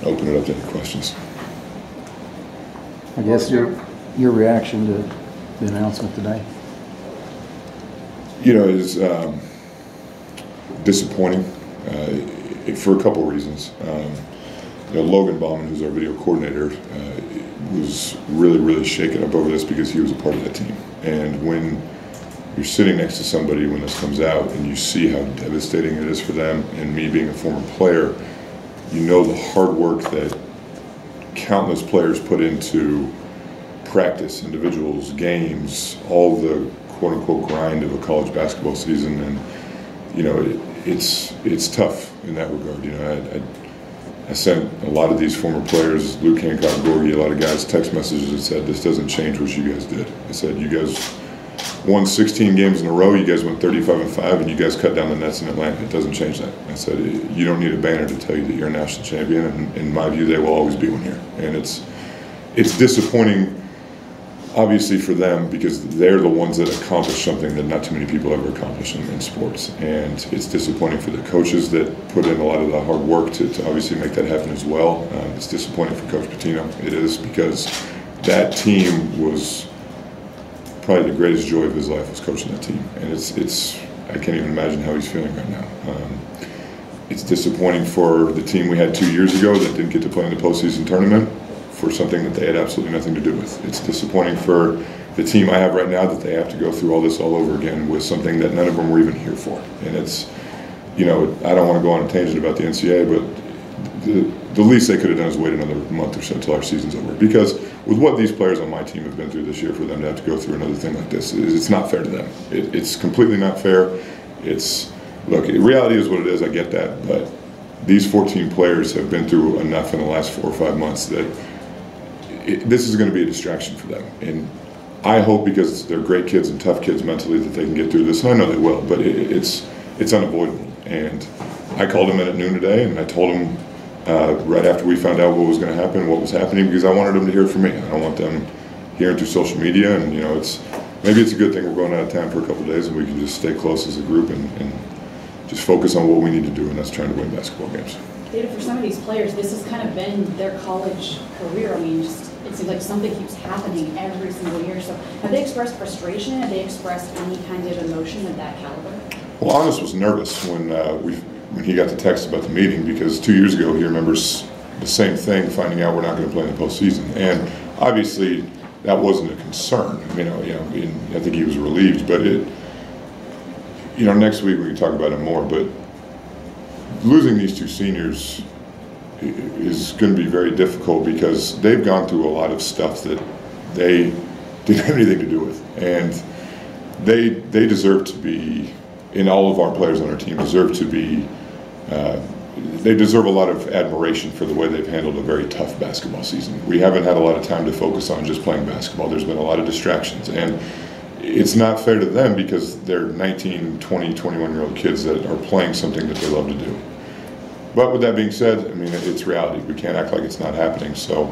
open it up to any questions. I guess your reaction to the announcement today? You know, it's disappointing for a couple of reasons. Logan Bauman, who's our video coordinator, was really shaken up over this because he was a part of that team. And when you're sitting next to somebody when this comes out and you see how devastating it is for them, and me being a former player, you know the hard work that countless players put into practice, individuals, games, all the quote-unquote grind of a college basketball season. And you know, it's tough in that regard. You know, I sent a lot of these former players, Luke Hancock, Gorgie, a lot of guys, text messages that said, this doesn't change what you guys did. I said, you guys won 16 games in a row, you guys went 35-5, and you guys cut down the nets in Atlanta. It doesn't change that. I said, you don't need a banner to tell you that you're a national champion, and in my view, they will always be one here. And it's disappointing, obviously, for them, because they're the ones that accomplish something that not too many people ever accomplish in sports. And it's disappointing for the coaches that put in a lot of the hard work to obviously make that happen as well. It's disappointing for Coach Pitino. It is, because that team was probably the greatest joy of his life, was coaching that team. And I can't even imagine how he's feeling right now. It's disappointing for the team we had 2 years ago that didn't get to play in the postseason tournament, for something that they had absolutely nothing to do with. It's disappointing for the team I have right now that they have to go through all this all over again with something that none of them were even here for. And it's, you know, I don't want to go on a tangent about the NCAA, but the least they could have done is wait another month or so until our season's over. Because with what these players on my team have been through this year, for them to have to go through another thing like this, it's not fair to them. It's completely not fair. Look, reality is what it is, I get that, but these 14 players have been through enough in the last 4 or 5 months that this is going to be a distraction for them. And I hope, because they're great kids and tough kids mentally, that they can get through this. And I know they will, but it's unavoidable. And I called him in at noon today, and I told him right after we found out what was going to happen, what was happening, because I wanted them to hear it from me. I don't want them hearing through social media. And you know, maybe it's a good thing we're going out of town for a couple of days, and we can just stay close as a group and just focus on what we need to do, and that's trying to win basketball games. David, for some of these players, this has kind of been their college career. I mean, it seems like something keeps happening every single year. So have they expressed frustration? Have they expressed any kind of emotion of that caliber? Well, Honest was nervous when he got the text about the meeting, because 2 years ago he remembers the same thing, finding out we're not going to play in the postseason. And obviously that wasn't a concern. I think he was relieved, but next week we can talk about it more. But losing these two seniors is going to be very difficult, because they've gone through a lot of stuff that they didn't have anything to do with, and they deserve to be, and all of our players on our team deserve to be, they deserve a lot of admiration for the way they've handled a very tough basketball season. We haven't had a lot of time to focus on just playing basketball. There's been a lot of distractions, and it's not fair to them, because they're 19, 20, 21-year-old kids that are playing something that they love to do. But with that being said, I mean, it's reality. We can't act like it's not happening. So,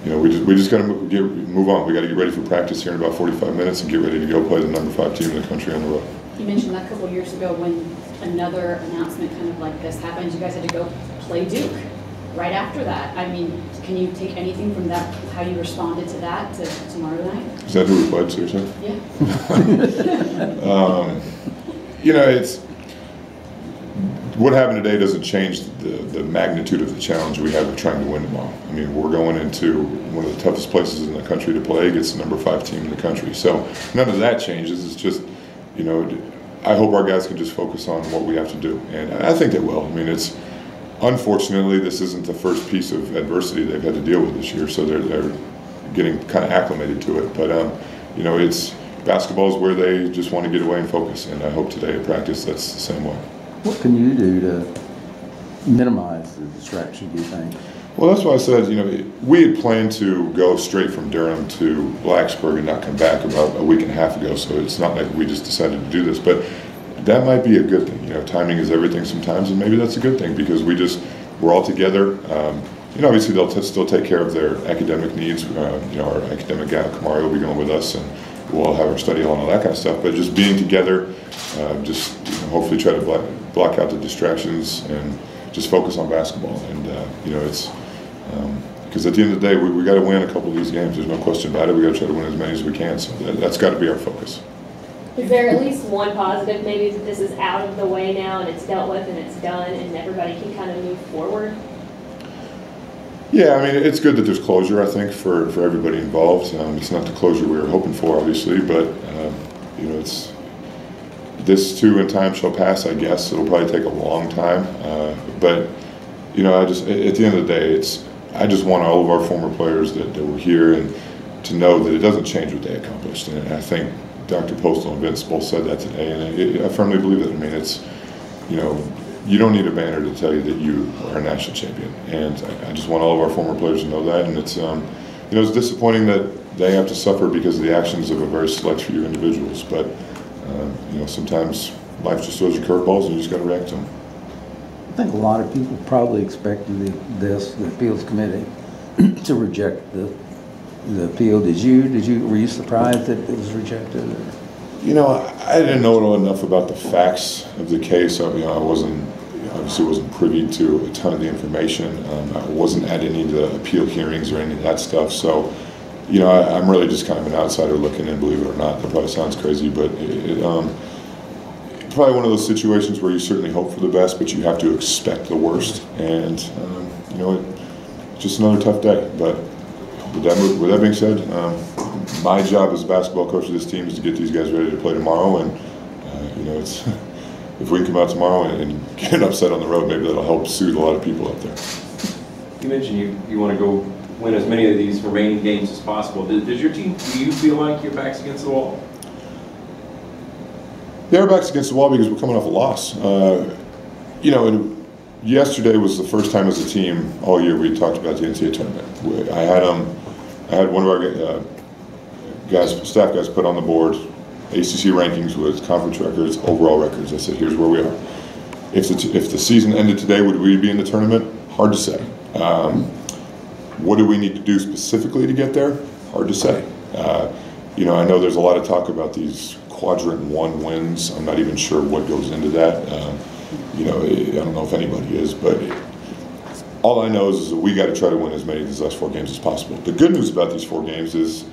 we just got to move on. We got to get ready for practice here in about 45 minutes and get ready to go play the number 5 team in the country on the road. You mentioned that a couple years ago when another announcement kind of like this happened. You guys had to go play Duke right after that. I mean, can you take anything from that, how you responded to that, to tomorrow night? Is that who we played, seriously? Yeah. It's what happened today doesn't change the magnitude of the challenge we have of trying to win tomorrow. I mean, we're going into one of the toughest places in the country to play against the number 5 team in the country. So none of that changes. It's just, I hope our guys can just focus on what we have to do. And I think they will. I mean, unfortunately, this isn't the first piece of adversity they've had to deal with this year, so they're getting kind of acclimated to it. But, it's basketball is where they just want to get away and focus. And I hope today at practice that's the same way. What can you do to minimize the distraction, do you think? Well, that's why I said, we had planned to go straight from Durham to Blacksburg and not come back about a week and a half ago, so it's not like we just decided to do this. But that might be a good thing. Timing is everything sometimes, and maybe that's a good thing, because we're all together. Obviously they'll still take care of their academic needs. Our academic guy, Kamari, will be going with us, and we'll all have our study hall and all that kind of stuff. But just being together, hopefully try to block out the distractions and just focus on basketball. And you know, it's because at the end of the day, we got to win a couple of these games. There's no question about it. We got to try to win as many as we can. So that's got to be our focus. Is there at least one positive, maybe, that this is out of the way now and it's dealt with and it's done and everybody can kind of move forward? Yeah, I mean, it's good that there's closure, I think, for everybody involved. It's not the closure we were hoping for, obviously, but, you know, it's this too in time shall pass, I guess. It'll probably take a long time. But, you know, at the end of the day, I just want all of our former players that were here and to know that it doesn't change what they accomplished. And I think Dr. Postal and Vince both said that today, and I firmly believe that. I mean, it's, you know, you don't need a banner to tell you that you are a national champion. And I just want all of our former players to know that. And it's, you know, it's disappointing that they have to suffer because of the actions of a very select few individuals. But, you know, sometimes life just throws you curveballs and you just got to react to them. I think a lot of people probably expected the appeals committee to reject the appeal. Were you surprised that it was rejected? Or? You know, I didn't know enough about the facts of the case. You know, obviously wasn't privy to a ton of the information. I wasn't at any of the appeal hearings or any of that stuff. So, you know, I'm really just kind of an outsider looking in, believe it or not. That probably sounds crazy, but probably one of those situations where you certainly hope for the best, but you have to expect the worst. And, you know, it's just another tough day. But with that being said, my job as a basketball coach of this team is to get these guys ready to play tomorrow. And, you know, it's if we can come out tomorrow and get an upset on the road, maybe that'll help soothe a lot of people out there. You mentioned you want to go win as many of these remaining games as possible. Does your team, do you feel like your back's against the wall? Yeah, our back's against the wall because we're coming off a loss. You know, yesterday was the first time as a team all year we talked about the NCAA tournament. I had one of our staff guys put on the board ACC rankings with conference records, overall records. I said, here's where we are. If the season ended today, would we be in the tournament? Hard to say. What do we need to do specifically to get there? Hard to say. You know, I know there's a lot of talk about these quadrant 1 wins. I'm not even sure what goes into that. You know, I don't know if anybody is, but all I know is that we got to try to win as many of these last 4 games as possible. The good news about these 4 games is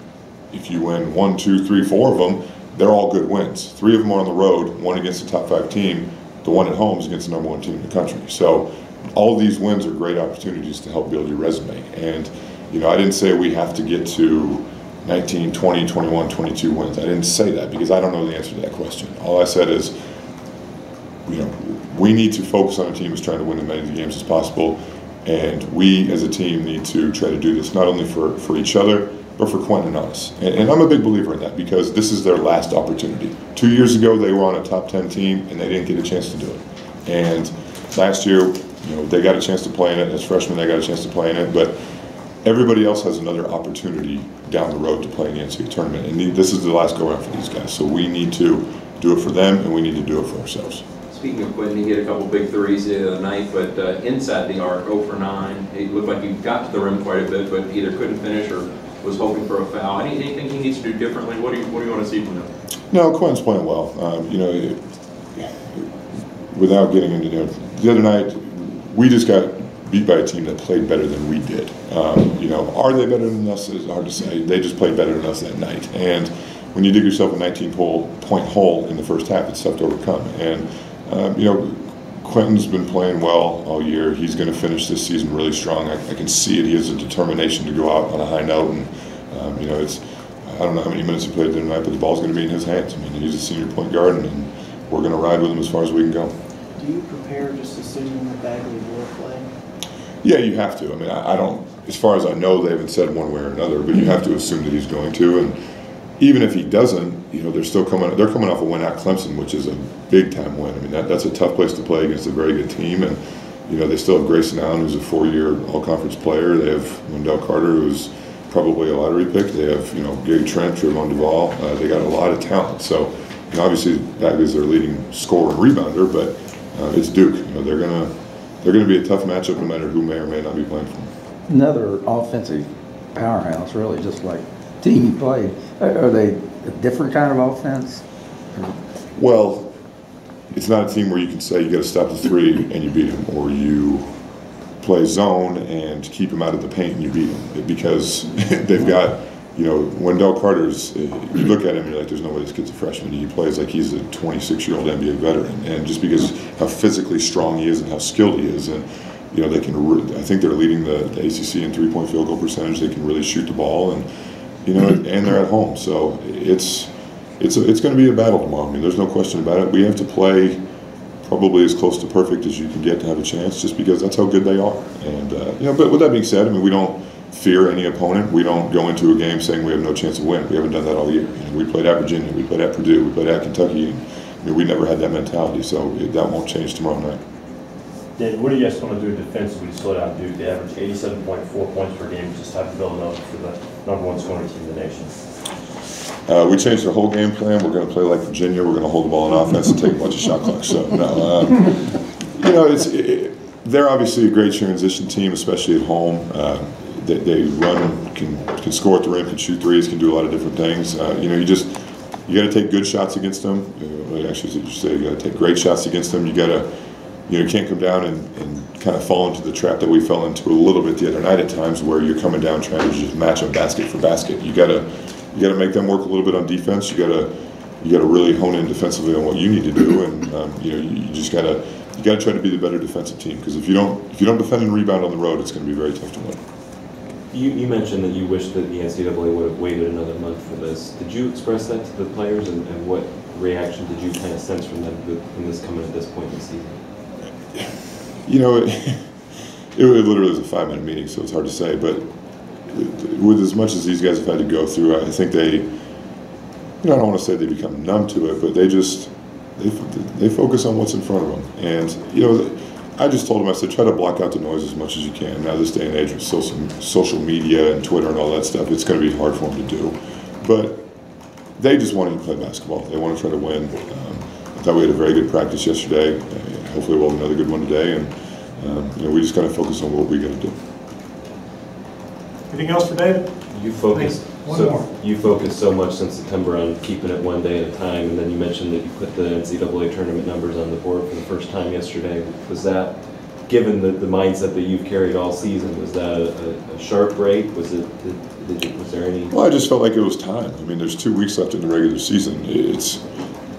if you win 1, 2, 3, 4 of them, they're all good wins. 3 of them are on the road, 1 against the top 5 team. The 1 at home is against the #1 team in the country. So all these wins are great opportunities to help build your resume. And, you know, I didn't say we have to get to 19, 20, 21, 22 wins. I didn't say that because I don't know the answer to that question. All I said is, you know, we need to focus on a team that's trying to win as many of the games as possible. And we as a team need to try to do this not only for each other, but for Quentin and us. And I'm a big believer in that because this is their last opportunity. 2 years ago, they were on a top 10 team and they didn't get a chance to do it. And last year, you know, they got a chance to play in it. As freshmen, they got a chance to play in it. But everybody else has another opportunity down the road to play in the NCAA tournament. And this is the last go-around for these guys. So we need to do it for them and we need to do it for ourselves. Speaking of Quentin, he hit a couple big threes the other night, but inside the arc, 0 for 9. It looked like he got to the rim quite a bit, but either couldn't finish or was hoping for a foul. Anything he needs to do differently? What do you want to see from him? No, Quentin's playing well. You know, without getting into the other night, we just got beat by a team that played better than we did. You know, are they better than us? It's hard to say. They just played better than us that night. And when you dig yourself a 19-point hole in the first half, it's tough to overcome. And you know, Quentin's been playing well all year. He's going to finish this season really strong. I can see it. He has a determination to go out on a high note. And, you know, I don't know how many minutes he played tonight, but the ball's going to be in his hands. I mean, he's a senior point guard, and we're going to ride with him as far as we can go. Do you prepare just assuming that Bagley will play? Yeah, you have to. I mean, I don't, as far as I know, they haven't said one way or another, but you have to assume that he's going to. And even if he doesn't, you know, they're coming off a win at Clemson, which is a big-time win. I mean, that's a tough place to play against a very good team. And, you know, they still have Grayson Allen, who's a 4-year all-conference player. They have Wendell Carter, who's probably a lottery pick. They have, you know, Gary Trent, Trevon Duvall. They got a lot of talent. So, you know, obviously, Bagley's their leading scorer and rebounder, but it's Duke. You know, they're gonna be a tough matchup no matter who may or may not be playing for them. Another offensive powerhouse, really, just like team you played. Are they a different kind of offense? Well, it's not a team where you can say you got to stop the three and you beat them, or you play zone and keep them out of the paint and you beat them, because they've got, you know, Wendell Carter's, you look at him and you're like, there's no way this kid's a freshman. He plays like he's a 26-year-old NBA veteran, and just because how physically strong he is and how skilled he is, and you know, they can. I think they're leading the ACC in three-point field goal percentage. They can really shoot the ball, and you know, and they're at home, so it's going to be a battle tomorrow. I mean, there's no question about it. We have to play probably as close to perfect as you can get to have a chance, just because that's how good they are. And you know, but with that being said, I mean, we don't fear any opponent. We don't go into a game saying we have no chance of winning. We haven't done that all year. You know, we played at Virginia, we played at Purdue, we played at Kentucky. And, I mean, we never had that mentality, so that won't change tomorrow night. Dave, what are you guys going to do defensively to slow down Duke? They average 87.4 points per game, just top Villanova for the #1 scoring team in the nation. We changed the whole game plan. We're going to play like Virginia. We're going to hold the ball in offense and take a bunch of shot clocks. So, no, you know, they're obviously a great transition team, especially at home. They run, can score at the rim, can shoot threes, can do a lot of different things. You know, you got to take good shots against them. Actually, you say you got to take great shots against them. You got to, you know, you can't come down and kind of fall into the trap that we fell into a little bit the other night at times, where you're coming down trying to just match them basket for basket. You got to make them work a little bit on defense. You got to really hone in defensively on what you need to do, and you know, you just got to try to be the better defensive team, because if you don't defend and rebound on the road, it's going to be very tough to win. You mentioned that you wish that the NCAA would have waited another month for this. Did you express that to the players, and what reaction did you kind of sense from them from this coming at this point in the season? You know, it literally was a 5-minute meeting, so it's hard to say. But with as much as these guys have had to go through, I think they, you know, I don't want to say they become numb to it, but they focus on what's in front of them. And you know, I just told them, I said, try to block out the noise as much as you can. Now, this day and age with social media and Twitter and all that stuff, it's going to be hard for them to do. But they just wanted to play basketball. They want to try to win. I thought we had a very good practice yesterday. Hopefully we'll have another good one today. And you know, we just got to focus on what we got to do. Anything else for David? You focused One more. So much since September on keeping it one day at a time, and then you mentioned that you put the NCAA tournament numbers on the board for the first time yesterday. Was that, given the mindset that you've carried all season, was that a sharp break? Was there any? Well, I just felt like it was time. I mean, there's 2 weeks left in the regular season.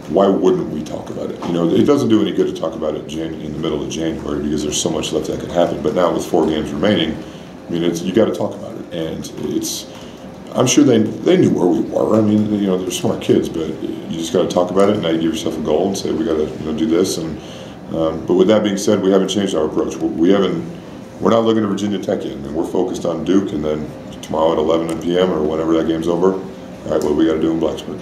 Why wouldn't we talk about it? You know, it doesn't do any good to talk about it in the middle of January, because there's so much left that could happen. But now with 4 games remaining, I mean, you got to talk about it, and I'm sure they knew where we were. I mean, you know, they're smart kids, but you just got to talk about it, and now you give yourself a goal and say we got to do this. And but with that being said, we haven't changed our approach. We're not looking at Virginia Tech yet. I mean, we're focused on Duke, and then tomorrow at 11 p.m. or whenever that game's over, all right, what do we got to do in Blacksburg?